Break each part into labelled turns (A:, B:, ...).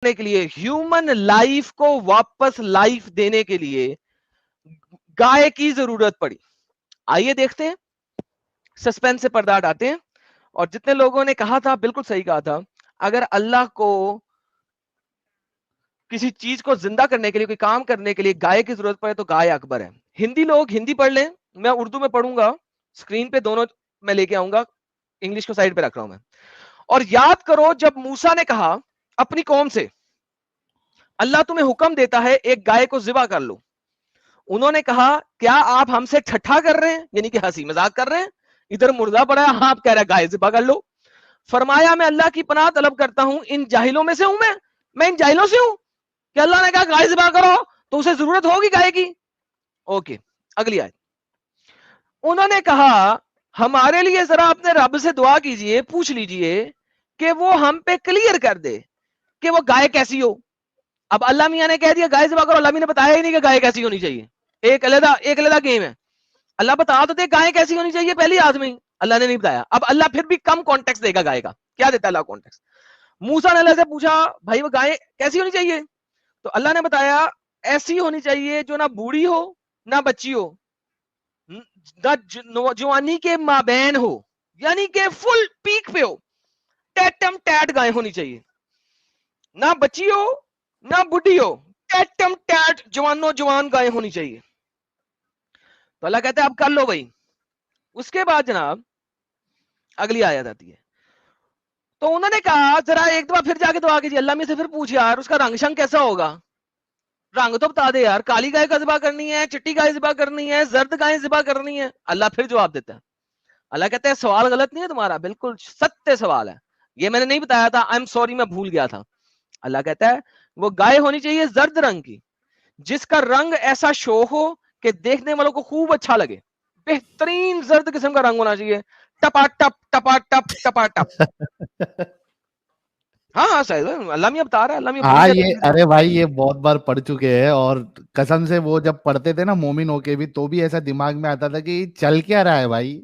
A: کے لیے, human life کو واپس لائف دینے کے لیے گائے کی ضرورت پڑی. آئیے دیکھتے ہیں, سسپینس سے پردہ ہٹاتے ہیں. اور جتنے لوگوں نے کہا تھا بالکل صحیح کہا تھا, اگر اللہ کو کسی چیز کو زندہ کرنے کے لیے, کوئی کام کرنے کے لیے گائے کی ضرورت پڑے تو گائے اکبر ہے. ہندی لوگ ہندی پڑھ لیں, میں اردو میں پڑھوں گا, اسکرین پہ دونوں میں لے کے آؤں گا, انگلش کو سائڈ پہ رکھ رہا ہوں میں. اور یاد کرو جب موسیٰ نے کہا اپنی قوم سے, اللہ تمہیں حکم دیتا ہے ایک گائے کو ذبح کر لو, انہوں نے کہا کیا آپ ہم سے ٹھٹھا کر رہے ہیں, یعنی کہ ہنسی مذاق کر رہے ہیں, ادھر مردہ پڑا ہے, آپ کہہ رہے ہیں گائے ذبح کر لو. فرمایا میں اللہ کی پناہ طلب کرتا ہوں, ان جاہلوں میں سے ہوں, میں ان جاہلوں سے ہوں کہ اللہ نے کہا گائے ذبح کرو تو اسے ضرورت ہوگی گائے کی. اوکے, اگلی آیت. انہوں نے کہا ہمارے لیے ذرا اپنے رب سے دعا کیجئے, پوچھ لیجئے کہ وہ ہم پہ کلیئر کر دے کہ وہ گائے کیسی ہو. اب اللہ میاں نے کہہ دیا گائے ذبح کرو, اللہ میاں نے بتایا ہی نہیں کہ گائے کیسی ہونی چاہیے. ایک علیحدہ گیم ہے. اللہ بتا تو دے گائے کیسی ہونی چاہیے پہلی آدمی, اللہ نے نہیں بتایا. اب اللہ پھر بھی کم کانٹیکس دے گا گائے کا. کیا دیتا ہے اللہ کانٹیکس؟ موسیٰ نے اللہ سے پوچھا بھائی وہ گائے کیسی ہونی چاہیے, تو اللہ نے بتایا ایسی ہونی چاہیے جو نہ بوڑھی ہو نہ بچی ہو, نہ جوانی کے مابین ہو, یعنی کہ فل پیک پہ ہو. ٹیٹم ٹیٹ گائے ہونی چاہیے, نہ بچی ہو نہ بڈھی ہو, ٹیٹم ٹیٹ جوانو جوان گائے ہونی چاہیے. تو اللہ کہتے ہیں اب کر لو بھائی. اس کے بعد جناب اگلی آیت آتی ہے. تو انہوں نے کہا ذرا ایک دفعہ پھر جا کے دعا کیجیے, اللہ میں سے پھر پوچھ یار اس کا رنگ شنگ کیسا ہوگا, رنگ تو بتا دے یار, کالی گائے کا ذبح کرنی ہے, چٹی گائے ذبح کرنی ہے, زرد گائے ذبح کرنی ہے. اللہ پھر جواب دیتا ہے. اللہ کہتا ہے سوال غلط نہیں ہے تمہارا, بالکل ستیہ سوال ہے, یہ میں نے نہیں بتایا تھا, آئی ایم سوری میں بھول گیا تھا. اللہ کہتا ہے وہ گائے ہونی چاہیے زرد رنگ کی, جس کا رنگ ایسا شو ہو کہ دیکھنے والوں کو خوب اچھا لگے. بہترین زرد قسم کا رنگ ہونا چاہیے, ٹپا ٹپ ٹپا ٹپ ٹپا ٹپ. ہاں ہاں صحیح, اللہ میاں بتا رہا ہے, اللہ میاں بھول
B: ہاں
A: گیا
B: یہ ارے بھائی یہ بہت بار پڑھ چکے ہیں, اور قسم سے وہ جب پڑھتے تھے نا مومن ہو کے بھی, تو بھی ایسا دماغ میں آتا تھا کہ چل کیا رہا ہے بھائی,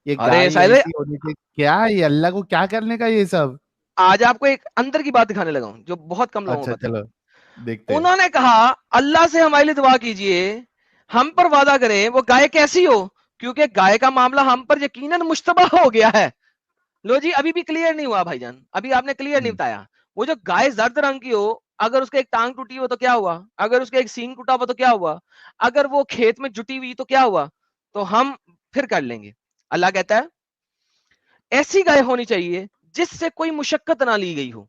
B: یہ
A: ارے
B: گائے
A: ساحل
B: ایسی ہونی چاہیے, کیا یہ اللہ کو کیا کرنے کا یہ سب.
A: آج آپ کو ایک اندر کی بات دکھانے لگا ہوں جو بہت کم لوگوں کو
B: اچھا
A: پتا ہے.
B: چلو دیکھتے.
A: انہوں نے کہا اللہ سے ہمارے لیے دعا کیجئے, ہم پر وعدہ کریں وہ گائے کیسی ہو, کیونکہ گائے کا معاملہ ہم پر یقیناً مشتبہ ہو گیا ہے. لو جی ابھی بھی کلیئر نہیں ہوا بھائی جان, ابھی آپ نے کلیئر نہیں بتایا. وہ جو گائے زرد رنگ کی ہو, اگر اس کے ایک ٹانگ ٹوٹی ہو تو کیا ہوا, اگر اس کے ایک سینگ ٹوٹا ہوا تو کیا ہوا, اگر وہ کھیت میں جٹی ہوئی تو کیا ہوا, تو ہم پھر کر لیں گے. اللہ کہتا ہے ایسی گائے ہونی چاہیے جس سے کوئی مشقت نہ لی گئی ہو,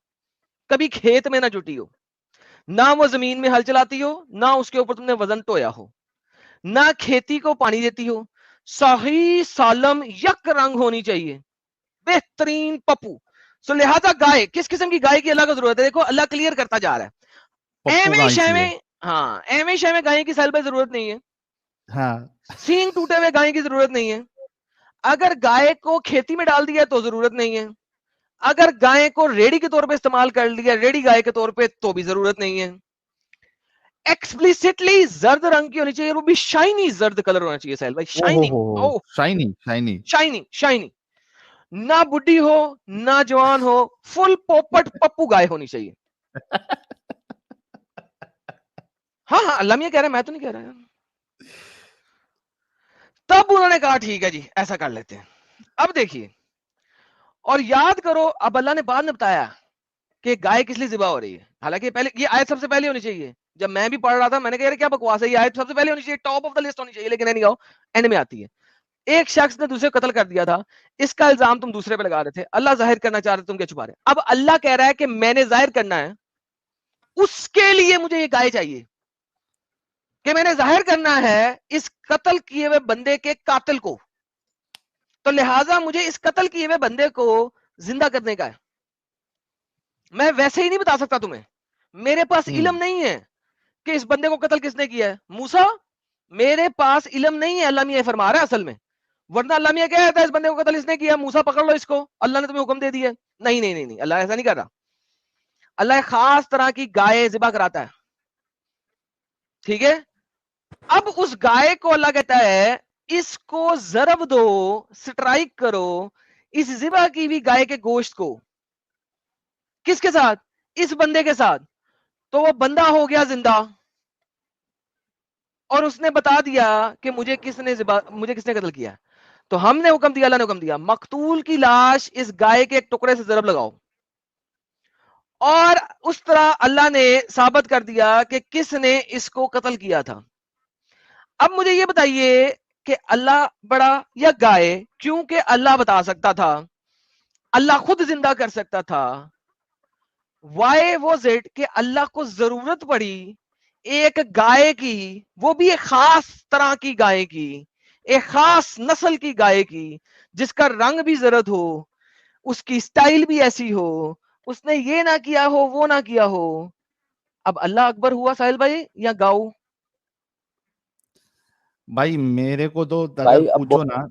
A: کبھی کھیت میں نہ جٹی ہو, نہ وہ زمین میں ہل چلاتی ہو, نہ اس کے اوپر تم نے وزن ٹویا ہو, نہ کھیتی کو پانی دیتی ہو, صحیح سالم یک رنگ ہونی چاہیے, بہترین پپو. سو لہذا گائے کس قسم کی گائے کی اللہ کو ضرورت ہے, دیکھو اللہ کلیئر کرتا جا رہا ہے.
B: پپو
A: ایویں
B: گائے
A: شیویں,
B: چاہیے.
A: ہاں ایویں شیویں گائے کی سیل پہ ضرورت نہیں ہے,
B: ہاں
A: سینگ ٹوٹے ہوئے گائے کی ضرورت نہیں ہے, اگر گائے کو کھیتی میں ڈال دیا تو ضرورت نہیں ہے, اگر گائے کو ریڑی کے طور پہ استعمال کر لیا ریڑی گائے کے طور پہ تو بھی ضرورت نہیں ہے. ایکسپلیسٹلی زرد رنگ کی ہونی چاہیے, وہ بھی شائنی زرد کلر ہونا چاہیے سہیل بھائی,
B: او ہو
A: شائننگ,
B: ہو
A: او
B: شائنی شائنی.
A: Shiny shiny. نہ بڈھی ہو نہ جوان ہو, فل پوپٹ پپو گائے ہونی چاہیے. ہاں ہاں اللہ میاں کہہ رہے ہیں, میں تو نہیں کہہ رہا. تب انہوں نے کہا ٹھیک ہے جی ایسا کر لیتے ہیں. اب دیکھیے اور یاد کرو, اب اللہ نے بعد میں بتایا کہ گائے کس لیے ذبح ہو رہی ہے, حالانکہ پہلے یہ آیت سب سے پہلے ہونی چاہیے. جب میں بھی پڑھ رہا تھا میں نے کہا یار کیا بکواس ہے, یہ آیت سب سے پہلے ہونی چاہیے, ٹاپ آف دا لسٹ ہونی چاہیے, لیکن نہیں آؤ اینڈ میں آتی ہے. ایک شخص نے دوسرے کو قتل کر دیا تھا, اس کا الزام تم دوسرے پہ لگا رہے تھے, اللہ ظاہر کرنا چاہ رہے تم کیا چھپا رہے. اب اللہ کہہ رہا ہے کہ میں نے ظاہر کرنا ہے, اس کے لیے مجھے یہ گائے چاہیے کہ میں نے ظاہر کرنا ہے اس قتل کیے ہوئے بندے کے قاتل کو, تو لہٰذا مجھے اس قتل کیے ہوئے بندے کو زندہ کرنے کا ہے. میں ویسے ہی نہیں بتا سکتا تمہیں, میرے پاس علم نہیں ہے کہ اس بندے کو قتل کس نے کیا ہے. موسیٰ میرے پاس علم نہیں ہے, اللہ میاں فرما رہا ہے اصل میں, ورنہ اللہ میاں کہہ رہا ہے اس بندے کو قتل اس نے کیا, موسیٰ پکڑ لو اس کو, اللہ نے تمہیں حکم دے دیا. نہیں نہیں نہیں, اللہ ایسا نہیں کر رہا. اللہ ایک خاص طرح کی گائے ذبح کراتا ہے, ٹھیک ہے. اب اس گائے کو اللہ کہتا ہے اس کو ضرب دو, سٹرائک کرو اس ذبح کی ہوئی گائے کے گوشت کو, کس کے ساتھ, اس بندے کے ساتھ, تو وہ بندہ ہو گیا زندہ, اور اس نے بتا دیا کہ مجھے کس نے قتل کیا. تو ہم نے حکم دیا, اللہ نے حکم دیا, مقتول کی لاش اس گائے کے ایک ٹکڑے سے ضرب لگاؤ, اور اس طرح اللہ نے ثابت کر دیا کہ کس نے اس کو قتل کیا تھا. اب مجھے یہ بتائیے کہ اللہ بڑا یا گائے؟ کیونکہ اللہ بتا سکتا تھا, اللہ خود زندہ کر سکتا تھا. وائی واز اٹ کہ اللہ کو ضرورت پڑی ایک گائے کی, وہ بھی ایک خاص طرح کی گائے کی, ایک خاص نسل کی گائے کی, جس کا رنگ بھی زرد ہو, اس کی سٹائل بھی ایسی ہو, اس نے یہ نہ کیا ہو وہ نہ کیا ہو. اب اللہ اکبر ہوا ساحل بھائی یا گاؤ؟
B: بھائی میرے کو تو اگر
C: بھائی اب
B: پوچھو نا,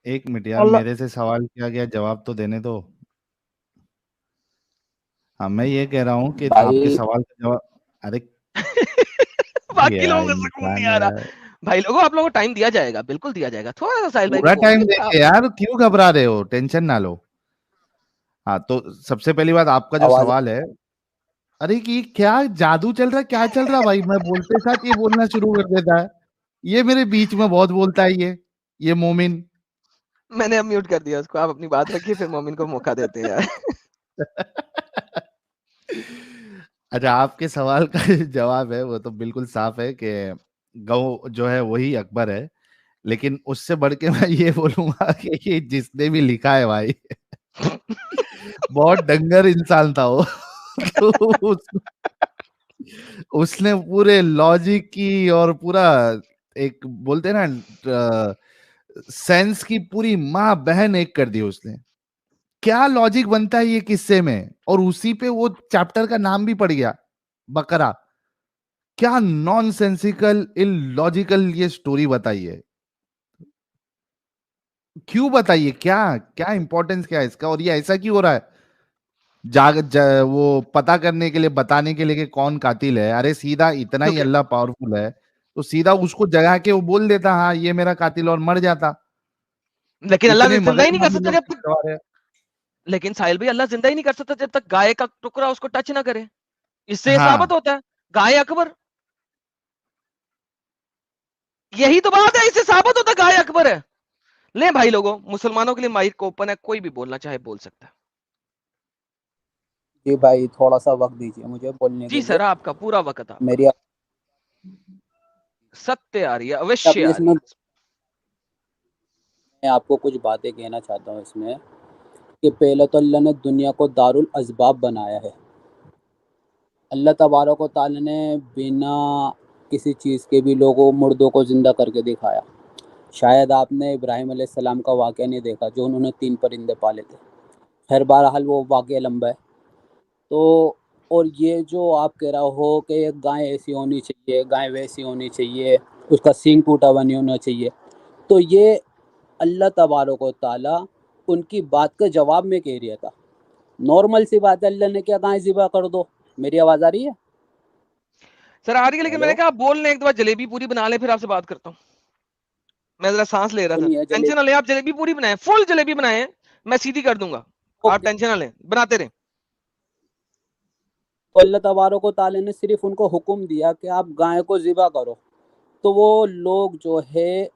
B: ایک منٹ یار,
C: اللہ
B: میرے سے سوال کیا گیا, جواب تو دینے دو. ہاں میں یہ کہہ رہا ہوں کہ آپ کے
C: بھائی
B: سوال کا جواب, ارے
A: باقی
B: یہ
A: لوگوں کو سکون
B: انسان
A: نہیں آ رہا.
B: ہے,
A: بھائی لوگوں, آپ لوگوں کو ٹائم دیا جائے گا, بالکل دیا جائے گا, تھوڑا سا ساحل بھائی
B: پورا
A: کو
B: ٹائم
A: بولنے
B: دیں
A: دیں.
B: گے یار, کیوں گھبرا رہے ہو, ٹینشن نہ لو. ہاں تو سب سے پہلی بات آپ کا جو
C: آواز
B: سوال ہے, ارے کہ کیا جادو چل رہا ہے, کیا چل رہا بھائی, میں بولتے ساتھ یہ بولنا شروع کر دیتا ہے, یہ میرے بیچ میں بہت بولتا ہے یہ مومن.
A: میں نے اب میوٹ کر دیا اس کو, آپ اپنی بات رکھیے, پھر مومن کو موقع دیتے ہیں یار.
B: اچھا, آپ کے سوال کا جواب ہے وہ تو بالکل صاف ہے کہ گو جو ہے وہی اکبر ہے, لیکن اس سے بڑھ کے میں یہ بولوں گا کہ یہ جس نے بھی لکھا ہے بھائی بہت ڈنگر انسان تھا وہ. تو اس نے پورے لاجک کی اور پورا ایک بولتے نا سینس کی پوری ماں بہن ایک کر دی اس نے. کیا لاجک بنتا ہے یہ قصے میں, اور اسی پہ وہ چیپٹر کا نام بھی پڑ گیا بقرہ. کیا نان سینسیکل لاجیکل یہ سٹوری بتائیے, کیوں بتائیے, کیا امپورٹنس کیا ہے اس کا, اور یہ ایسا کیوں ہو رہا ہے وہ پتا کرنے کے لیے, بتانے کے لیے کہ کون قاتل ہے. ارے سیدھا اتنا ہی اللہ پاورفل ہے تو سیدھا اس کو جگہ کے وہ بول دیتا ہاں یہ میرا قاتل, اور مر جاتا.
A: لیکن اللہ
B: اتنے
A: زندہ ہی
B: مغرب
A: نہیں کر
B: میں
A: سکتا
B: لوگ
A: جب تک,
B: سوار ہے.
A: لیکن ساحل بھائی اللہ زندہ ہی نہیں کر سکتا جب تک گائے کا ٹکڑا اس کو ٹچ نہ کرے. اس سے
B: ہاں
A: ثابت ہوتا ہے گائے اکبر, یہی تو بات ہے, اس سے ثابت ہوتا ہے گائے اکبر ہے. لیں بھائی لوگوں, مسلمانوں کے لیے مائک اوپن ہے, کوئی بھی بولنا چاہے بول سکتا ہے.
C: جی بھائی تھوڑا سا وقت دیجیے مجھے بولنے
A: جی
C: کے لیے.
A: سر, آپ کا پورا وقت, آپ کا
C: میری
A: ستیہ آ رہی ہے, اوشیہ
C: اپنے
A: آ
C: اس
A: رہی ہے.
C: میں آپ کو کچھ باتیں کہنا چاہتا ہوں اس میں, کہ پہلے تو اللہ نے دنیا کو دار الاسباب بنایا ہے. اللہ تبارک و تعالی نے بنا کسی چیز کے بھی لوگوں مردوں کو زندہ کر کے دکھایا. شاید آپ نے ابراہیم علیہ السلام کا واقعہ نہیں دیکھا, جو انہوں نے 3 پرندے پالے تھے. خیر بہرحال وہ واقعہ لمبا ہے. تو اور یہ جو آپ کہہ رہا ہو کہ گائے ایسی ہونی چاہیے, گائے ویسی ہونی چاہیے, اس کا سینگ ٹوٹا ہوا نہیں ہونا چاہیے, تو یہ اللہ تبارک و تعالی ان کی بات کا جواب میں کہہ رہا تھا. نارمل سی بات ہے, اللہ نے کیا گائے ذبح کر دو. میری آواز آ رہی ہے
A: سر آ رہی ہے, لیکن میں
C: ہیلو؟
A: نے کہا آپ بول لیں ایک دفعہ, جلیبی پوری بنا لیں, پھر آپ سے بات کرتا ہوں. میں ذرا سانس لے رہا تھا,
C: سنیے
A: ٹینشن نہ لیں, آپ جلیبی پوری بنائیں, فل جلیبی بنائیں, میں سیدھی کر دوں گا, آپ ٹینشن نہ لیں, بناتے رہیں.
C: تو اللہ تبارک و تعالی نے صرف ان کو حکم دیا کہ آپ گائے کو ذبح کرو, تو وہ لوگ جو ہے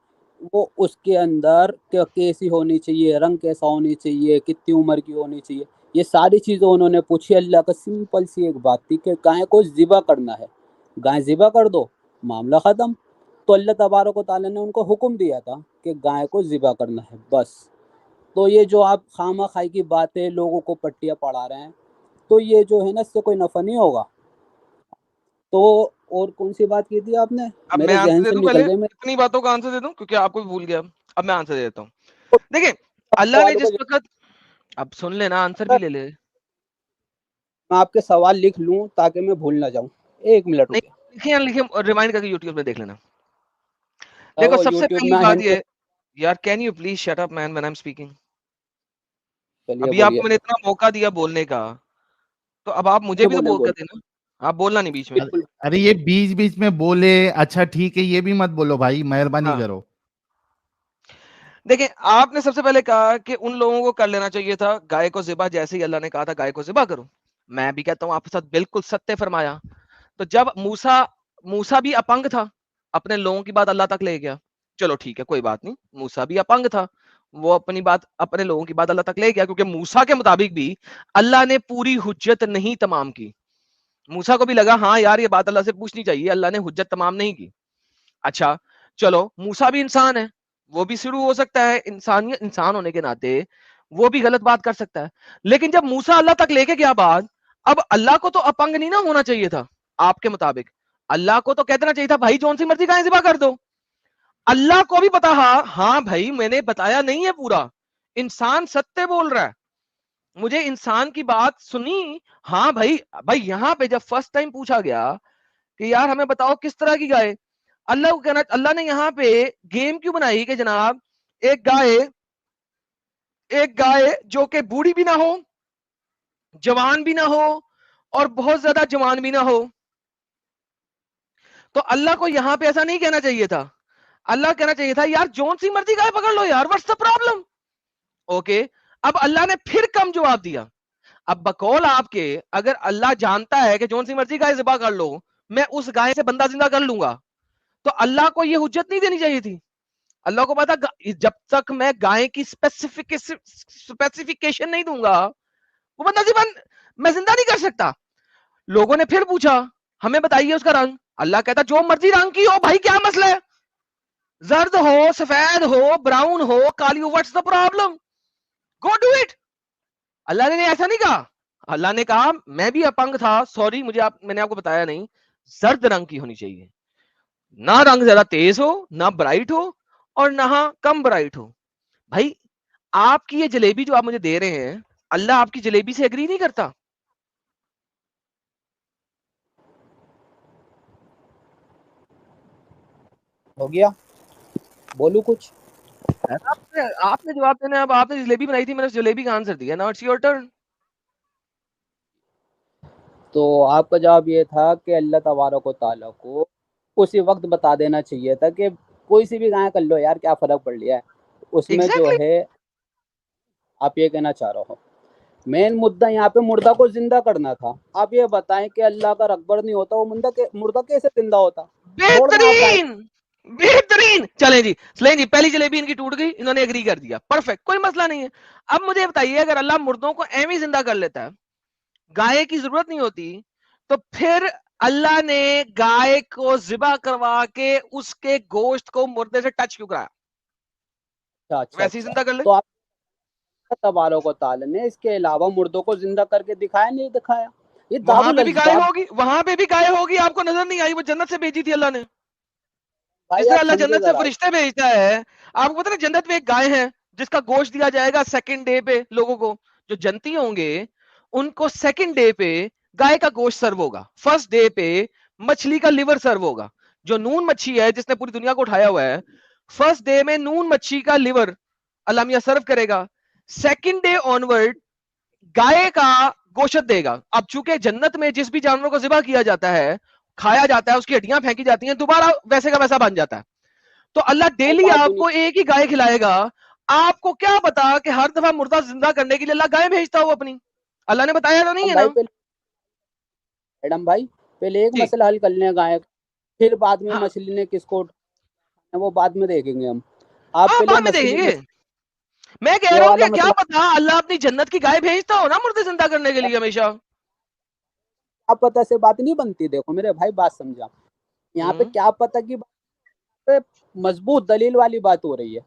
C: وہ اس کے اندر کیسی ہونی چاہیے, رنگ کیسا ہونی چاہیے, کتنی عمر کی ہونی چاہیے, یہ ساری چیزیں انہوں نے پوچھی. اللہ کا سمپل سی ایک بات تھی کہ گائے کو ذبح کرنا ہے, گائے ذبح کر دو, معاملہ ختم. تو اللہ تبارک و تعالی نے ان کو حکم دیا تھا کہ گائے کو ذبح کرنا ہے بس. تو یہ جو آپ خامہ خائی کی باتیں لوگوں کو پٹیاں پڑھا رہے ہیں, تو یہ جو ہے نا اس سے کوئی نفع نہیں ہوگا. تو اور کون سی بات کی تھی آپ نے,
A: اب میں
C: میرے
A: آنسر
C: ذہن
A: دے
C: سے
A: دوں,
C: نکل
A: پہلے
C: گئے.
A: اتنی باتوں کا آنسر دے دوں کیونکہ آپ کو بھی بھول گیا. اب میں آنسر دے دیتا ہوں. دیکھیں اللہ نے
C: سوالوں کا
A: جس وقت, اب سن لینا, آنسر بھی لے لے.
C: میں آپ کے سوال لکھ لوں تاکہ میں بھول نہ جاؤں. 1 منٹ
A: نہیں,
C: رکے.
A: لکھیں ریمائنڈ کر کے یوٹیوب میں دیکھ لینا. دیکھو
C: وہ
A: سب سے
C: یوٹیوب
A: پہلی
C: میں
A: بات
C: ہینڈ
A: یہ, یار can you please shut up man when I'm ایم اسپیکنگ.
C: چلیے
A: ابھی آپ
C: بولیے.
A: کو میں نے اتنا موقع دیا بولنے کا, تو اب آپ مجھے بھی تو بول کر دینا, آپ بولنا نہیں بیچ میں.
C: بالکل.
B: ارے یہ بیچ بیچ میں بولے, اچھا ٹھیک ہے, یہ بھی مت بولو بھائی, مہربانی
A: ہاں
B: کرو.
A: دیکھیں, آپ نے سب سے پہلے کہا کہ ان لوگوں کو کر لینا چاہیے تھا گائے کو ذبح, جیسے ہی اللہ نے کہا تھا گائے کو ذبح کرو. میں بھی کہتا ہوں آپ کے ساتھ بالکل ستیہ فرمایا. تو جب موسیٰ بھی اپنگ تھا, اپنے لوگوں کی بات اللہ تک لے گیا, چلو ٹھیک ہے کوئی بات نہیں, موسیٰ بھی اپنگ تھا, وہ اپنی بات اپنے لوگوں کی بات اللہ تک لے گیا, کیونکہ موسیٰ کے مطابق بھی اللہ نے پوری حجت نہیں تمام کی. موسیٰ کو بھی لگا ہاں یار یہ بات اللہ سے پوچھنی چاہیے, اللہ نے حجت تمام نہیں کی. اچھا چلو موسیٰ بھی انسان ہے, وہ بھی شروع ہو سکتا ہے, انسان ہونے کے ناطے وہ بھی غلط بات کر سکتا ہے. لیکن جب موسیٰ اللہ تک لے کے گیا بات, اب اللہ کو تو اپنگ نہیں نہ ہونا چاہیے تھا آپ کے مطابق, اللہ کو تو کہہ دینا چاہیے تھا بھائی جون سی مرضی گائے ذبح کر دو. اللہ کو بھی پتا ہاں بھائی میں نے بتایا نہیں ہے پورا, انسان ستیہ بول رہا ہے, مجھے انسان کی بات سنی. ہاں بھائی یہاں پہ جب فرسٹ ٹائم پوچھا گیا کہ یار ہمیں بتاؤ کس طرح کی گائے, اللہ کو کہنا, اللہ نے یہاں پہ گیم کیوں بنائی کہ جناب ایک گائے جو کہ بوڑھی بھی نہ ہو, جوان بھی نہ ہو, اور بہت زیادہ جوان بھی نہ ہو. تو اللہ کو یہاں پہ ایسا نہیں کہنا چاہیے تھا, اللہ کہنا چاہیے تھا یار جون سی مرضی گائے پکڑ لو یار, واٹس دی پرابلم. اوکے, اب اللہ نے پھر کم جواب دیا. اب بقول آپ کے اگر اللہ جانتا ہے کہ جون سی مرضی گائے ذبح کر لو, میں اس گائے سے بندہ زندہ کر لوں گا, تو اللہ کو یہ حجت نہیں دینی چاہیے تھی. اللہ کو پتا جب تک میں گائے کی اسپیسیفیکیشن نہیں دوں گا وہ بندہ میں زندہ نہیں کر سکتا. لوگوں نے پھر پوچھا ہمیں بتائیے اس کا رنگ, اللہ کہتا جو مرضی رنگ کی ہو بھائی, کیا مسئلہ ہے, زرد ہو, سفید ہو, براؤن ہو, کالی ہو, what's the problem, go do it. اللہ نے ایسا نہیں کہا, اللہ نے کہا میں بھی اپنگ تھا, سوری میں نے آپ کو بتایا نہیں, زرد رنگ کی ہونی چاہیے, نہ رنگ زیادہ تیز ہو, نہ برائٹ ہو, اور نہ کم برائٹ ہو. بھائی آپ کی یہ جلیبی جو آپ مجھے دے رہے ہیں, اللہ آپ کی جلیبی سے ایگری نہیں کرتا.
C: ہو گیا, بولو کچھ.
A: آپ نے جواب دینا, اب آپ نے جلیبی بنائی تھی, میں نے جلیبی کا آنسر دیا. Now it's your turn.
C: تو آپ کا جواب یہ تھا کہ اللہ تبارک و تعالیٰ کو اسی وقت بتا دینا چاہیے تھا کہ کوئی سی بھی گائے کر لو یار, کیا فرق پڑ لیا ہے اس میں. جو ہے آپ یہ کہنا چاہ رہے ہو مین مدعا یہاں پہ مردہ کو زندہ کرنا تھا. آپ یہ بتائیں کہ اللہ کا اکبر نہیں ہوتا, وہ مردہ کیسے زندہ ہوتا؟
A: بہترین. چلیں جی سلیں جی, پہلی جلیبی ان کی ٹوٹ گئی, انہوں نے ایگری کر دیا, پرفیکٹ, کوئی مسئلہ نہیں ہے. اب مجھے بتائیے اگر اللہ مردوں کو ایویں زندہ کر لیتا ہے, گائے کی ضرورت نہیں ہوتی, تو پھر اللہ نے گائے کو ذبح کروا کے اس کے گوشت کو مردے سے ٹچ کیوں کرایا؟ ویسے ہی زندہ کر لے.
C: تو آپ تبارک و تعالیٰ نے اس کے علاوہ مردوں کو زندہ کر کے دکھایا نہیں دکھایا؟ یہ
A: وہاں پہ بھی گائے ہوگی, وہاں پہ بھی گائے ہوگی, آپ کو نظر نہیں آئی, وہ جنت سے بھیجی تھی اللہ نے. جس طرح اللہ جنت سے فرشتے بھیجتا ہے, آپ کو پتا ہے جنت میں ایک گائے ہے جس کا گوشت دیا جائے گا سیکنڈ ڈے پہ لوگوں کو, جو جنتی ہوں گے ان کو سیکنڈ ڈے پہ گائے کا گوشت سرو ہوگا, فرسٹ ڈے پہ مچھلی کا لیور سرو ہوگا. جو نون مچھی ہے جس نے پوری دنیا کو اٹھایا ہوا ہے, فرسٹ ڈے میں نون مچھی کا لیور اللہ میاں سرو کرے گا, سیکنڈ ڈے آنورڈ گائے کا گوشت دے گا. اب چونکہ جنت میں جس بھی جانور کو ذبح کیا جاتا ہے, کھایا جاتا ہے, اس کی ہڈیاں پھینکی جاتی ہیں, دوبارہ ویسے کا ویسا بن جاتا ہے. تو اللہ ڈیلی آپ کو ایک ہی گائے کھلائے گا. آپ کو کیا پتا کہ ہر دفعہ مردہ زندہ کرنے کے لیے اللہ گائے بھیجتا ہو اپنی, اللہ نے بتایا تو نہیں ہے نا.
C: میڈم بھائی پہلے ایک مسئلہ حل کر لیں گائے, پھر بعد میں مچھلی نے کس کو وہ بعد میں دیکھیں گے ہم. آپ
A: بعد میں دیکھیں گے. میں کہہ رہا ہوں کہ کیا پتا اللہ اپنی جنت کی گائے بھیجتا ہو نا مردے زندہ کرنے کے لیے ہمیشہ.
C: آپ پتہ سے بات نہیں بنتی. دیکھو میرے بھائی بات سمجھا, یہاں پہ کیا پتہ کی مضبوط دلیل والی بات ہو رہی ہے.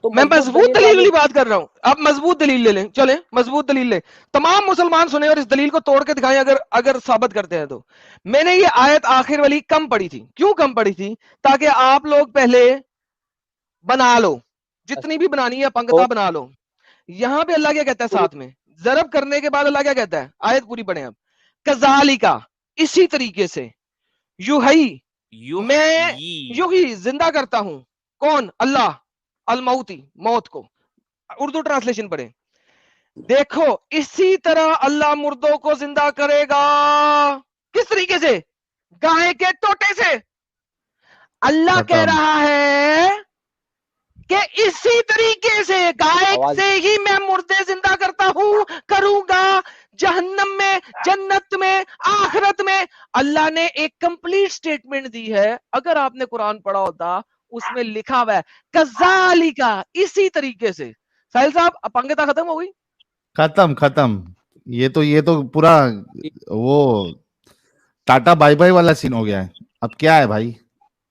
C: تو
A: میں مضبوط دلیل والی بات کر رہا ہوں, آپ مضبوط دلیل لے لیں, چلیں مضبوط دلیل لیں, تمام مسلمان سنیں اور اس دلیل کو توڑ کے دکھائیں اگر ثابت کرتے ہیں تو. میں نے یہ آیت آخر والی کم پڑھی تھی. کیوں کم پڑھی تھی؟ تاکہ آپ لوگ پہلے بنا لو, جتنی بھی بنانی ہے پنکتا بنا لو. یہاں پہ اللہ کیا کہتا ہے ساتھ میں, ضرب کرنے کے بعد اللہ کیا کہتا ہے, آیت پوری پڑھیں اب. کذالکا, اسی طریقے سے, میں یوں ہی زندہ کرتا ہوں. کون؟ اللہ. الموتی, موت کو. اردو ٹرانسلیشن پڑھیں. دیکھو اسی طرح اللہ مردوں کو زندہ کرے گا. کس طریقے سے؟ گائے کے ٹوٹے سے. اللہ کہہ رہا ہے کہ اسی طریقے سے گائے سے ہی میں مردے زندہ کرتا ہوں, کروں گا. جہنم میں، جنت میں، آخرت میں. اللہ نے ایک کمپلیٹ سٹیٹمنٹ دی ہے. اگر آپ نے قرآن پڑھا ہوتا اس میں لکھا ہوا ہے کذالکا، اسی طریقے سے. ساحل صاحب اپنگتا ختم ہو گئی.
B: ختم. یہ تو پورا وہ ٹاٹا بائی بائی والا سین ہو گیا ہے. اب کیا ہے بھائی؟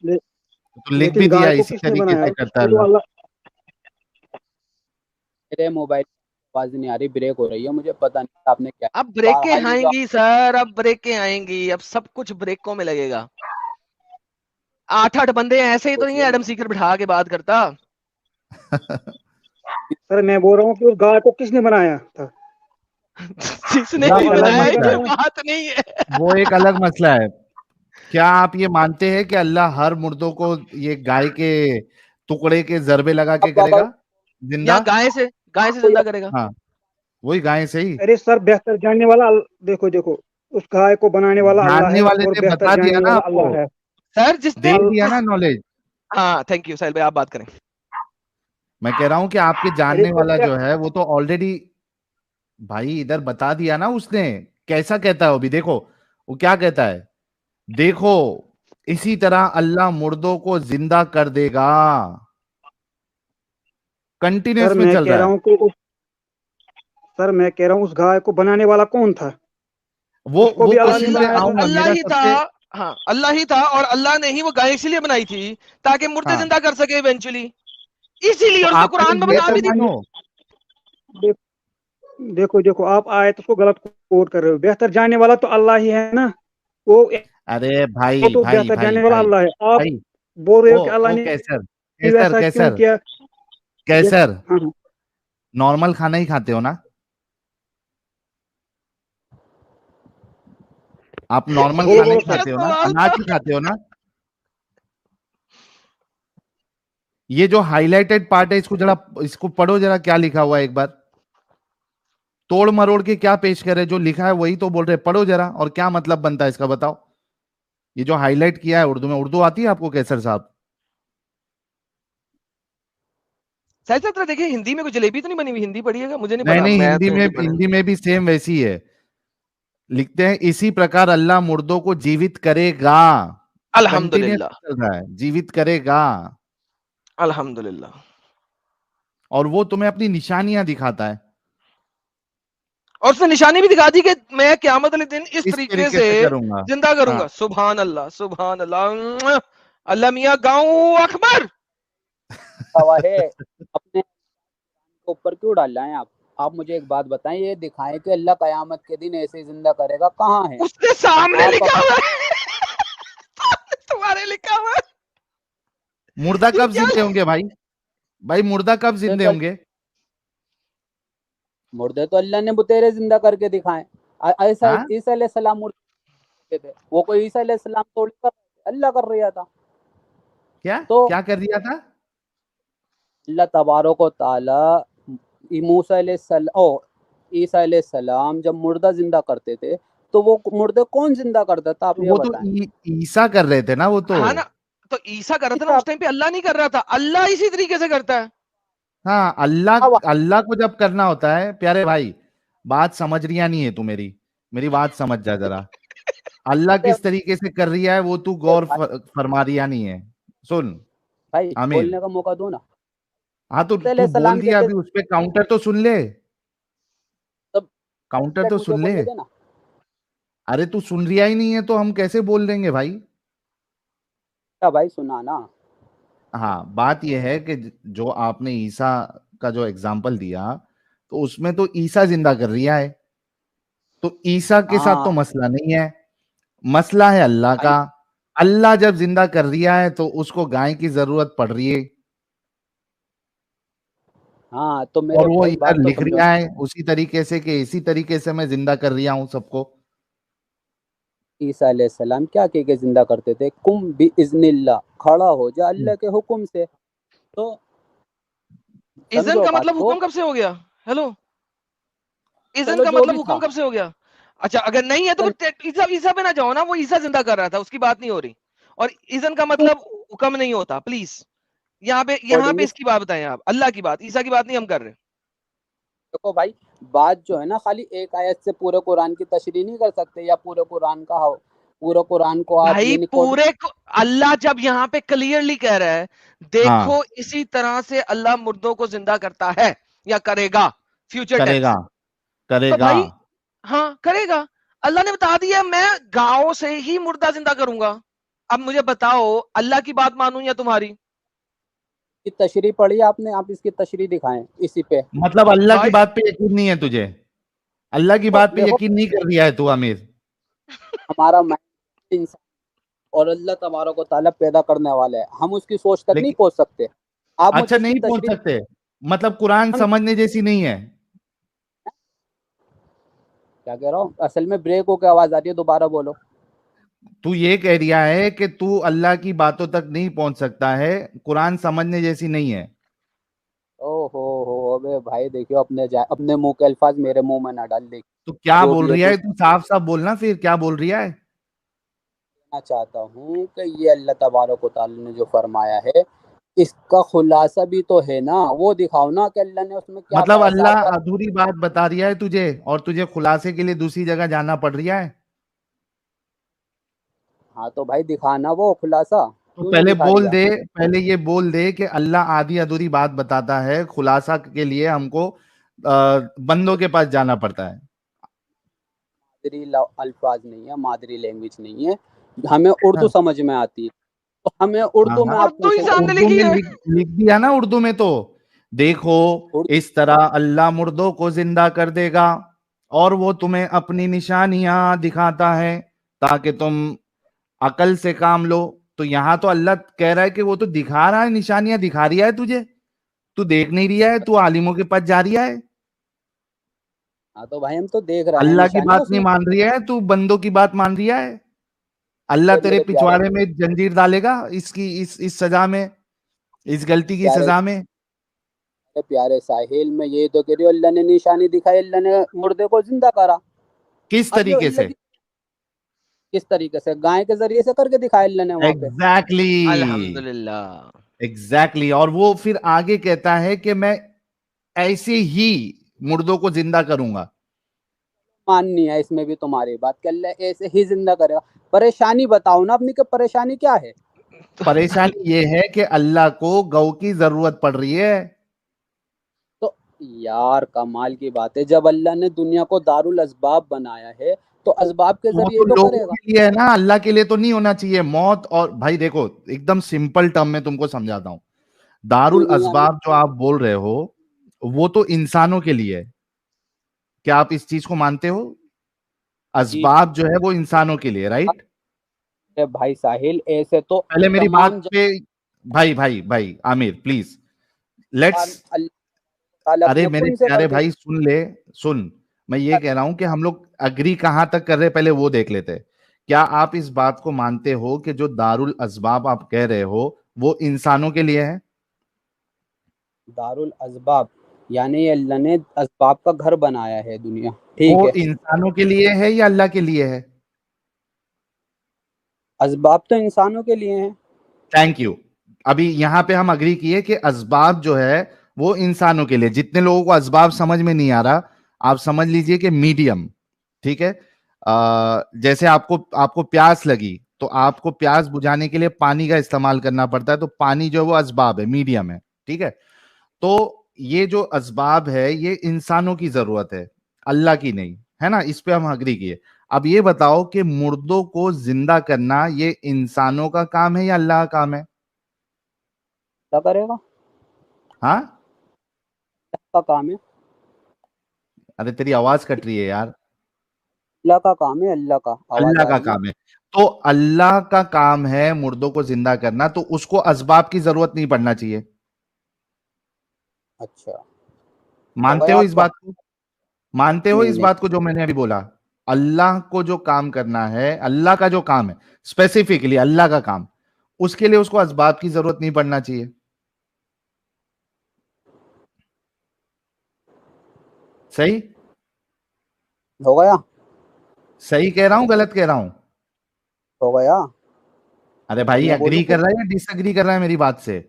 B: تو لکھ بھی
D: لیکن
B: دیا
D: گائے کو
B: اسی
D: کس نے
B: طریقے
D: بنایا؟
B: سے کرتا ہے
D: وہ تو
B: اللہ.
C: میرے موبائل آواز نہیں آ رہی، بریک ہو رہی ہے، مجھے پتہ نہیں آپ نے کیا.
A: اب بریکیں
C: بہرحال یہ
A: آئیں
C: جو
A: گی سر، اب بریکیں آئیں گی، اب سب کچھ بریکوں میں لگے گا. 8 بندے ایسے ہی تو نہیں ہے ایڈم سیکر بٹھا کے بات کرتا.
D: سر میں بول رہا ہوں کہ اس گائے کو کس نے بنایا تھا؟
A: جس نے
B: وہ
A: بھی
B: الگ
A: بنایا
B: مسئلہ
A: یہ
B: ہے،
A: بات نہیں ہے.
B: وہ ایک الگ مسئلہ ہے. کیا آپ یہ مانتے ہیں کہ اللہ ہر مردوں کو یہ گائے کے ٹکڑے کے ضربے لگا کے
C: اب
B: کرے
C: بابا
B: گا زندہ؟
A: یا گائے سے
C: کوئی
A: زندہ کرے گا.
B: ہاں وہی گائے سے ہی.
D: ارے سر بہتر جاننے والا دیکھو اس گائے کو بنانے والا اللہ
B: جاننے
D: ہے
B: والے
D: اور
B: نے
D: بہتر
B: بتا دیا
D: جاننے
B: نا
D: والا
B: آپ کو،
D: اللہ ہے.
A: سر جس
B: دے
A: نے
B: دیا نا نالج.
A: ہاں تھینک یو ساحل بھائی، آپ بات کریں.
B: میں کہہ رہا ہوں کہ آپ کے
D: ارے
B: جاننے
D: تو
B: والا جو ہے وہ تو آلریڈی بھائی ادھر بتا دیا نا اس نے. کیسا کہتا ہے وہ بھی دیکھو، وہ کیا کہتا ہے، دیکھو اسی طرح اللہ مردوں کو زندہ کر دے گا.
D: سر
B: کنٹینیوس میں
D: میں
B: چل
D: کہہ
B: رہا
D: رہا
B: ہے.
D: ہوں کہ سر میں کہہ رہا ہوں اس گائے کو بنانے والا کون تھا؟ اس کو
B: وہ
D: بھی اللہ نے
B: کوشچن پہ
D: بنایا تھا.
B: آؤں گا.
A: اللہ
B: میرا
A: ہی
B: سب
A: تھا.
B: سے
A: ہاں اللہ ہی تھا، اور اللہ نے ہی وہ گائے اسی لیے بنائی تھی تاکہ مردے
B: ہاں
A: زندہ کر سکے ایونچولی، اسی لیے.
B: تو
A: اور اس نے
B: آپ
A: قرآن میں
B: پہلے یہ
A: بتا
B: تو
A: بھی دی.
B: مانو.
D: دیکھو آپ آیت کو غلط کوٹ کر رہے ہو. بہتر جاننے والا تو اللہ ہی ہے نا. وہ
B: ارے
D: وہ
B: بھائی
D: تو
B: بھائی
D: بہتر
B: بھائی
D: جاننے والا
B: بھائی
D: اللہ ہے. آپ
B: بھائی
D: بول رہے ہو کہ اللہ
B: وہ
D: نے
B: کیسر
D: ویسا کیوں کیا؟
B: کیسر
D: ہاں
B: نارمل کھانا ہی کھاتے ہو نا آپ؟ نارمل
D: بولو
B: کھانا ہی
D: سر.
B: کھاتے ہو نا،
A: سوال تھا.
B: اناج ہی کھاتے ہو نا. یہ جو ہائی لائٹڈ پارٹ ہے اس کو پڑھو ذرا، کیا لکھا ہوا ہے ایک بار. توڑ مروڑ کے کیا پیش کرے، جو لکھا ہے وہی تو بول رہے. پڑھو ذرا، اور کیا مطلب بنتا ہے اس کا بتاؤ. یہ جو ہائی لائٹ کیا ہے اردو میں، اردو آتی ہے آپ کو کیسر صاحب؟
A: ساحل صاحب ذرا دیکھیں ہندی میں کوئی جلیبی تو نہیں بنی ہوئی؟ ہندی پڑھیے گا، مجھے نہیں پتا.
B: نہیں
A: میں تو ہندی پڑھا.
B: ہندی میں بھی سیم ویسی ہے. لکھتے ہیں اسی پرکار اللہ مردوں کو جیوت کرے گا. کنٹینیوس
A: الحمدللہ
B: چل رہا ہے، جیوت کرے گا.
A: الحمدللہ.
B: اور وہ تمہیں اپنی نشانیاں دکھاتا ہے.
A: اور اس نے نشانی بھی دکھا دی کہ میں قیامت والے دن اس طریقے سے
B: کروں گا.
A: زندہ کروں
B: ہاں
A: گا. سبحان اللہ سبحان اللہ. اللہ میاں گاؤں اکبر.
C: ہے اپنے اوپر کیوں ڈال رہے ہیں آپ مجھے ایک بات بتائیں، یہ دکھائیں کہ اللہ قیامت کے دن ایسے ہی زندہ کرے گا، کہاں ہے؟
A: اس کے سامنے
C: آپ
A: لکھا ہوا ہے. تمہارے لکھا ہوا ہے.
B: مردہ
A: یہ
B: کب
A: کیا
B: زندے ہوں گے بھائی مردہ کب زندے ہوں گے؟
C: مردے تو اللہ نے بتیرے زندہ کر کے دکھائے. ایسا
B: ہاں
C: عیسیٰ علیہ السلام مردے تھے، وہ کوئی عیسیٰ علیہ السلام توڑ کر اللہ کر رہا تھا. تو
B: کیا کر دیا تھا؟
C: اللہ تبارک و تعالی موسیٰ علیہ السلام عیسیٰ علیہ السلام جب مردہ زندہ کرتے تھے تو وہ مردے کون زندہ کرتا تھا؟ آپ یہ
B: وہ تو
C: بتائیں.
B: عیسیٰ کر رہے تھے نا. وہ تو
A: ہاں نا، تو عیسیٰ کر رہا تھا نا اس ٹائم پہ. اللہ نہیں کر رہا تھا، اللہ اسی طریقے سے کرتا ہے.
B: ہاں اللہ کو جب کرنا ہوتا ہے پیارے بھائی، بات سمجھ رہی نہیں ہے تو میری بات سمجھ جا ذرا. اللہ کس طریقے سے کر رہی ہے وہ تو غور فرما رہا نہیں ہے. سن
C: بھائی
B: عامر،
C: بولنے کا موقع دو نا.
B: ہاں تو
C: عیسیٰ علیہ
B: بول
C: السلام
B: دیا،
C: کہتے
B: ابھی اس پہ کاؤنٹر تو سن لے.
C: تب
B: کاؤنٹر تو
C: مجھے
B: سن لے.
C: بولنے دینا.
B: ارے تو سن رہا ہی نہیں ہے تو ہم کیسے بول دیں گے بھائی؟
C: کیا بھائی سنا نا.
B: ہاں بات یہ ہے کہ جو آپ نے عیسیٰ کا جو اگزامپل دیا تو اس میں تو عیسیٰ زندہ کر رہا ہے، تو عیسیٰ کے ساتھ تو مسئلہ نہیں ہے. مسئلہ ہے اللہ کا. اللہ جب زندہ کر رہا ہے تو اس کو گائے کی ضرورت پڑ رہی ہے.
C: ہاں تو میرے
B: اور وہ
C: بھائی
B: ادھر
C: بات تو
B: لکھ
C: سمجھو.
B: رہا ہے اسی طریقے سے کہ اسی طریقے سے میں زندہ کر رہا ہوں سب کو.
C: عیسیٰ علیہ السلام کیا کہہ کے زندہ کرتے تھے؟ کم باذن اللہ، کھڑا ہو جا اللہ کے حکم سے. تو
A: اذن
C: سمجھو
A: کا
C: بات
A: مطلب
C: کو.
A: حکم کب سے ہو گیا؟ ہیلو، اذن
C: چلو
A: کا
C: جو بھی
A: مطلب
C: تھا.
A: حکم کب سے ہو گیا؟ اچھا اگر نہیں ہے تو پھر عیسیٰ پہ نہ جاؤ نا. وہ عیسیٰ زندہ کر رہا تھا، اس کی بات نہیں ہو رہی. اور اذن کا مطلب حکم نہیں ہوتا. پلیز یہاں پہ اس کی بات بتائیں آپ. اللہ کی بات، عیسیٰ کی بات نہیں ہم کر رہے.
C: دیکھو بھائی، بات جو ہے نا خالی ایک آیت سے پورے قرآن کی تشریح نہیں کر سکتے، یا پورے قرآن کو آپ
A: بھائی
C: یعنی
A: پورے اللہ جب یہاں پہ کلیئرلی کہہ رہا ہے دیکھو اسی طرح سے اللہ مردوں کو زندہ کرتا ہے یا کرے گا، فیوچر
B: کرے
A: ٹینس
B: گا کرے
A: تو
B: گا
A: بھائی ہاں کرے گا. اللہ نے بتا دیا میں گاؤں سے ہی مردہ زندہ کروں گا. اب مجھے بتاؤ اللہ کی بات مانوں یا تمہاری؟
C: کی تشریح پڑھی آپ نے، آپ اس کی تشریح دکھائیں اسی پہ.
B: مطلب اللہ کی
A: بھائی
B: بات پہ یقین نہیں ہے تجھے، اللہ کی بات پہ
C: دیکھو
B: یقین نہیں کر رہا ہے تو امیر.
C: ہمارا انسان اور اللہ تبارک و تعالیٰ پیدا کرنے والا ہے، ہم اس کی سوچ تک نہیں
B: لیکن
C: پہنچ سکتے. آپ مجھے
B: اچھا
C: اس کی
B: نہیں پہنچ
C: تشریح
B: سکتے، مطلب قرآن سمجھنے جیسی نہیں ہے.
C: کیا کہہ رہا ہوں، اصل میں بریک ہو کے آواز آ رہی ہے، دوبارہ بولو.
B: تو یہ کہہ رہا ہے کہ تو اللہ کی باتوں تک نہیں پہنچ سکتا ہے، قرآن سمجھنے جیسی نہیں ہے.
C: او ہو ابے بھائی دیکھو، اپنے منہ کے الفاظ میرے منہ میں نہ ڈال.
B: تو کیا
C: جو
B: بول
C: بھی ہے
B: رہی
C: تو
B: ہے تو صاف صاف بولنا، پھر کیا بول رہی ہے؟
C: کہنا چاہتا ہوں کہ یہ اللہ تبارک و تعالیٰ نے جو فرمایا ہے اس کا خلاصہ بھی تو ہے نا، وہ دکھاؤ نا کہ اللہ نے اس میں کیا
B: مطلب
C: کہا. صاف
B: اللہ
C: بات.
B: ادھوری بات بتا رہا ہے تجھے، اور تجھے خلاصے کے لیے دوسری جگہ جانا پڑ رہا ہے.
C: ہاں تو بھائی دکھانا وہ خلاصہ،
B: تو
C: کیوں نہیں
B: پہلے
C: دکھا
B: بول
C: رہی آپ؟
B: دے، پہلے یہ بول دے کہ اللہ آدھی ادھوری بات بتاتا ہے، خلاصہ کے لیے ہم کو بندوں کے پاس جانا پڑتا ہے.
C: مادری الفاظ نہیں ہے، مادری لینگویج نہیں ہے، ہمیں اردو سمجھ میں آتی ہے، تو ہمیں
B: ہاں
C: اردو
B: ہاں،
C: میں آپ
A: اردو ہی
C: پوچھیں گے.
A: سامنے
B: اردو
A: لکھی
B: میں
A: ہے.
B: لکھ دیا نا اردو میں. تو دیکھو
C: اردو
B: اس طرح اللہ مردوں کو زندہ کر دے گا اور وہ تمہیں اپنی نشانیاں دکھاتا ہے تاکہ تم عقل سے کام لو. تو یہاں تو اللہ کہہ رہا ہے کہ وہ تو دکھا رہا ہے، نشانیاں دکھا رہا ہے تجھے، تو دیکھ نہیں رہا ہے، تو عالموں کے پاس جا رہا ہے.
C: ہاں تو بھائی ہم تو دیکھ رہے ہیں
B: اللہ کی
C: نشانی
B: بات
C: اس
B: نہیں
C: میں.
B: مان رہی ہے، تو بندوں کی بات مان رہا ہے. اللہ تیرے
C: میرے پیارے
B: پچھواڑے میں جنجیر ڈالے گا اس سزا میں، اس غلطی کی
C: پیارے
B: سزا میں.
C: پیارے ساحل، میں یہ تو کہہ رہی ہوں اللہ نے نشانی دکھائی، اللہ نے مردے کو زندہ کرا.
B: کس
C: اب جو
B: طریقے
C: اللہ
B: سے؟
C: کی کس طریقے سے؟ گائے کے ذریعے سے کر کے دکھایا اللہ نے وہاں پہ.
B: ایگزیکٹلی
A: الحمدللہ.
B: ایگزیکٹلی. اور وہ پھر آگے کہتا ہے کہ میں ایسے ہی مردوں کو زندہ کروں گا.
C: ماننی ہے اس میں بھی تمہاری بات کہ اللہ ایسے ہی زندہ کرے گا. پریشانی بتاؤ نا اپنی، کہ پریشانی کیا ہے؟
B: پریشانی یہ ہے کہ اللہ کو گو کی ضرورت پڑ رہی ہے.
C: تو یار کمال کی بات ہے، جب اللہ نے دنیا کو دارالاسباب بنایا ہے تو اسباب کے
B: تو وہ
C: ذریعے
B: تو
C: تو
B: لوگوں
C: کرے گا.
B: کے لیے ہے نا، اللہ کے لیے تو نہیں ہونا چاہیے. موت اور بھائی دیکھو ایک دم سمپل ٹرم میں تم کو سمجھاتا ہوں.
C: دنیا میں
B: دارالاسباب جو آپ بول رہے ہو وہ تو انسانوں کے لیے ہے. کیا آپ اس چیز کو مانتے ہو؟
C: جی
B: اسباب جو ہے وہ انسانوں کے لیے، رائٹ؟
C: بھائی ساحل ایسے تو
B: پہلے میری بات
C: تمام
B: پہ بھائی عامر پلیز لیٹس.
C: اللہ تعالیٰ
B: ارے
C: اپنے
B: میرے
C: کن سے
B: پیارے
C: کر کے
B: بھائی سن لے، سن. میں یہ کہہ رہا ہوں کہ ہم لوگ اگری کہاں تک کر رہے پہلے وہ دیکھ لیتے. کیا آپ اس بات کو مانتے ہو کہ جو دارالاسباب آپ کہہ رہے ہو وہ انسانوں کے لیے ہے؟
C: دارالاسباب یعنی اللہ نے اسباب کا گھر بنایا ہے دنیا، ٹھیک
B: وہ
C: ہے.
B: انسانوں کے لیے ہے یا اللہ کے لیے ہے؟
C: اسباب تو انسانوں کے لیے ہیں.
B: Thank you. ابھی یہاں پہ ہم اگری کیے کہ اسباب جو ہے وہ انسانوں کے لیے. جتنے لوگوں کو اسباب سمجھ میں نہیں آ رہا آپ سمجھ لیجئے کہ میڈیم، ٹھیک ہے. جیسے آپ کو پیاس لگی تو آپ کو پیاس بجھانے کے لیے پانی کا استعمال کرنا پڑتا ہے، تو پانی جو ہے وہ اسباب ہے، میڈیم ہے، ٹھیک ہے. تو یہ جو اسباب ہے یہ انسانوں کی ضرورت ہے، اللہ کی نہیں ہے نا. اس پہ ہم اگری کیے. اب یہ بتاؤ کہ مردوں کو زندہ کرنا یہ انسانوں کا کام ہے یا اللہ کا کام ہے؟
C: کیا کرے گا؟
B: ہاں
C: اللہ کا کام ہے.
B: ارے تیری آواز کٹ رہی ہے یار.
C: اللہ کا کام ہے، اللہ کا. آواز
B: اللہ
C: آ
B: کا
C: رہی ہے.
B: کام ہے. تو اللہ کا کام ہے مردوں کو زندہ کرنا، تو اس کو اسباب کی ضرورت نہیں پڑنا چاہیے.
C: اچھا تو
B: مانتے
C: بھائی
B: ہو
C: آپ
B: اس بات کو؟ مانتے ہو
C: نہیں
B: اس
C: نہیں
B: بات کو جو میں نے ابھی بولا؟ اللہ کو جو کام کرنا ہے، اللہ کا جو کام ہے اسپیسیفکلی اللہ کا کام، اس کے لیے اس کو اسباب کی ضرورت نہیں پڑنا چاہیے. صحیح
C: ہو گیا.
B: صحیح کہہ رہا ہوں غلط کہہ رہا ہوں؟
C: ہو گیا.
B: ارے
C: اب
B: بھائی
C: میں
B: اگری
C: بولوں
B: کر
C: کچھ؟
B: رہا ہے یا ڈس اگری کر رہا ہے میری بات سے؟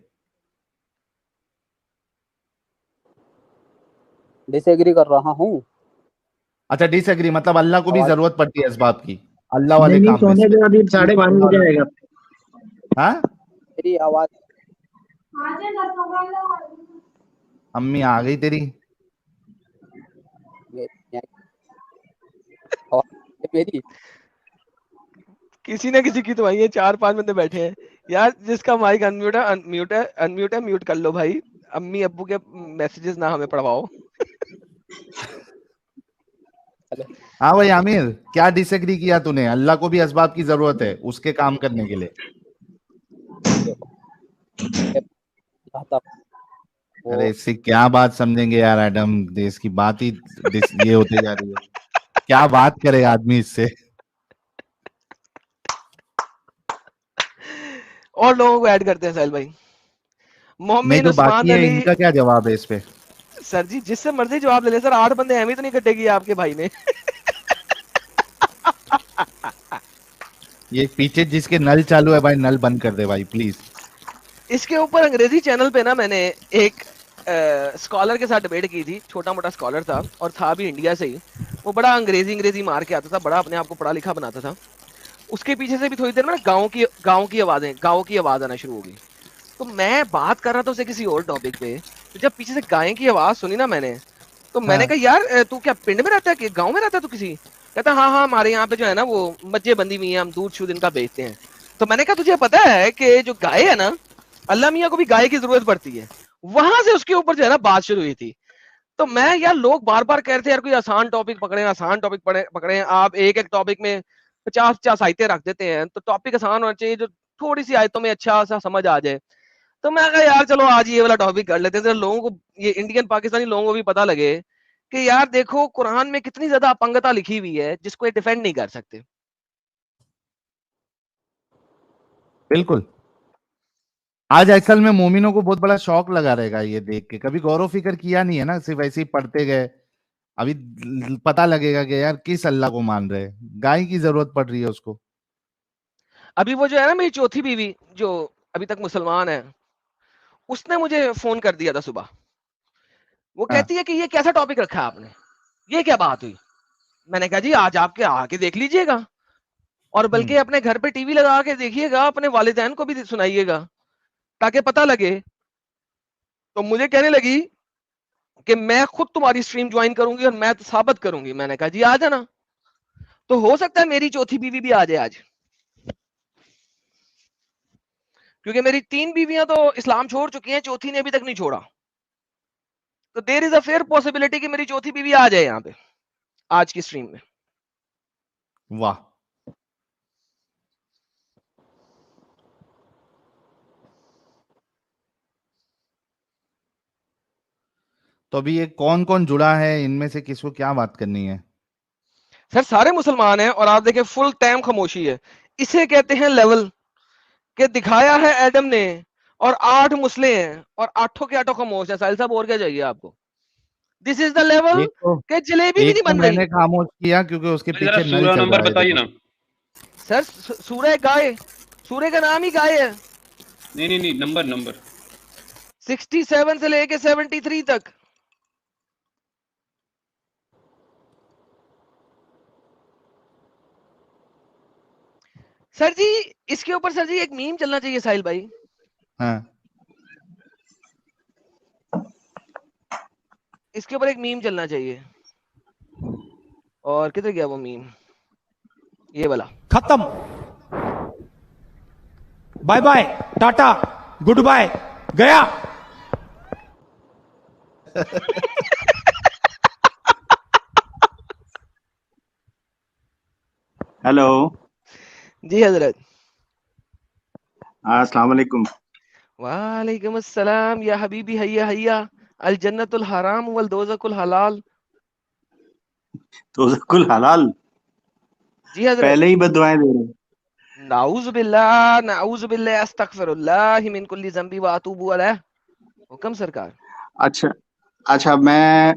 C: ڈس ایگری کر رہا ہوں.
B: اچھا ڈس ایگری مطلب اللہ کو بھی
C: آواز
B: ضرورت پڑتی ہے اسباب کی اللہ والے
D: نہیں
B: کام میں
D: سونے
B: سے.
D: دے ابھی 12:30 بجے آئے گا.
B: ہاں
C: میری آواز
B: امی آ گئی تیری.
C: میری
A: کسی نہ کسی کی تو آئی ہے, 4-5 بندے بیٹھے ہیں یار. جس کا مائک انمیوٹ ہے انمیوٹ ہے, میوٹ کر لو بھائی. امی ابو کے میسجز نہ ہمیں پڑھواؤ.
B: ہاں بھائی عامر کیا ڈس ایگری کیا تو نے؟ اللہ کو بھی اسباب کی ضرورت ہے اس کے کام کرنے کے لیے. ارے اس سے کیا بات سمجھیں گے یار ایڈم, اس کی بات ہی یہ ہوتے جا رہی ہے. کیا بات کرے آدمی اس سے.
A: اور لوگوں کو ایڈ کرتے ہیں سہیل بھائی.
B: نہیں
A: محمد
B: جو
A: عثمان
B: باقی ہے
A: علی
B: ان کا کیا جواب ہے اس پہ؟
A: سر جی جس سے مرضی جواب لے لے سر, 8 بندے اہمیت نہیں کٹے گی آپ کے بھائی نے.
B: یہ پیچھے جس کے نل چالو ہے بھائی نل بند کر دے بھائی پلیز.
A: اس کے اوپر انگریزی چینل پہ نا میں نے ایک اسکالر کے ساتھ ڈبیٹ کی تھی. چھوٹا موٹا اسکالر تھا اور تھا بھی انڈیا سے ہی. وہ بڑا انگریزی مار کے آتا تھا, بڑا اپنے آپ کو پڑھا لکھا بناتا تھا. اس کے پیچھے سے بھی تھوڑی دیر میں گاؤں کی آواز آنا شروع ہو گئی. تو میں بات کر رہا تھا اسے کسی اور ٹاپک پہ, تو جب پیچھے سے گائے کی آواز سنی نا میں نے, تو میں نے کہا یار تو کیا پنڈ میں رہتا ہے کہ گاؤں میں رہتا ہے تو کسی. کہتا ہاں ہمارے یہاں پہ جو ہے نا وہ مجھے بندی ہوئی ہیں, ہم دودھ شودھ ان کا بیچتے ہیں. تو میں نے کہا تجھے پتا ہے کہ جو گائے ہے نا, اللہ میاں کو بھی گائے کی ضرورت پڑتی ہے. وہاں سے اس کے اوپر جو ہے نا بات شروع ہوئی تھی. تو میں یار لوگ بار بار کہہ رہے تھے یار کوئی آسان ٹاپک پکڑے. آپ ایک ٹاپک میں 50 آیتیں رکھ دیتے ہیں, تو ٹاپک آسان ہونا چاہیے جو تھوڑی سی آیتوں میں اچھا سا سمجھ آ جائے. تو میں کہا یار چلو آج یہ والا ٹاپک کر لیتے ہیں, لوگوں کو یہ انڈین پاکستانی لوگوں کو بھی پتا لگے کہ یار دیکھو قرآن میں کتنی زیادہ اپنگتا لکھی ہوئی ہے جس کو یہ ڈیفینڈ نہیں کر سکتے.
B: بالکل. آج اصل میں مومنوں کو بہت بڑا شوق لگا رہے گا یہ دیکھ کے. کبھی غور و فکر کیا نہیں ہے نا, صرف ایسے ہی پڑھتے گئے. ابھی پتا لگے گا کہ یار کس اللہ کو مان رہے. گائے کی ضرورت پڑ رہی ہے اس کو.
A: ابھی وہ جو ہے نا میری چوتھی بیوی جو ابھی تک مسلمان ہے, اس نے مجھے فون کر دیا تھا صبح. وہ کہتی ہے کہ یہ کیسا ٹاپک رکھا ہے آپ نے, یہ کیا بات ہوئی. میں نے کہا جی آج آپ کے آ کے دیکھ لیجئے گا, اور بلکہ اپنے گھر پہ ٹی وی لگا کے دیکھیے گا, اپنے والدین کو بھی سنائیے گا تاکہ پتہ لگے. تو مجھے کہنے لگی کہ میں خود تمہاری سٹریم جوائن کروں گی اور میں ثابت کروں گی. میں نے کہا جی آ جانا. تو ہو سکتا ہے میری چوتھی بیوی بھی آ جائے آج, کیونکہ میری 3 بیویاں تو اسلام چھوڑ چکی ہیں, چوتھی نے ابھی تک نہیں چھوڑا. تو دیر از اے فیئر پاسبلٹی کہ میری چوتھی بیوی آ جائے یہاں پہ آج کی سٹریم میں.
B: واہ. تو ابھی یہ کون کون جڑا ہے, ان میں سے کس کو کیا بات کرنی ہے؟
A: سر سارے مسلمان ہیں, اور آپ دیکھیں فل ٹائم خاموشی ہے. اسے کہتے ہیں لیول, کہ دکھایا ہے ایڈم نے, اور 8 مسلے ہیں اور 8 کے 8 خاموش ہیں. ساحل صاحب اور کیا چاہیے آپ کو؟ دس از دا لیول کہ جلیبی بھی نہیں بن
B: میں
A: رہی.
B: نے خاموش کیا کیونکہ اس کے پیچھے نل چل رہا ہے.
E: بتائیے نا.
A: سر سورہ گائے, سورہ کا نام ہی گائے ہے.
E: نہیں نمبر
A: 67 سے لے کے 73 تک. سر جی اس کے اوپر سر جی ایک میم چلنا چاہیے ساحل بھائی.
B: ہاں
A: اس کے اوپر ایک میم چلنا چاہیے. اور کدھر گیا وہ میم؟ یہ والا.
F: ختم, bye bye, tata, good bye, گیا.
G: ہیلو.
A: جی حضرت.
G: السلام علیکم.
A: وعلیکم السلام یا حبیبی حیا حیا, الجنت الحرام والدوزخ الحلال.
G: دوزخ الحلال.
A: جی حضرت.
G: پہلے ہی بد دعائیں دے رہے ہیں.
A: نعوذ باللہ استغفر اللہ من کل ذنب واتوب الیہ. حکم سرکار.
G: اچھا میں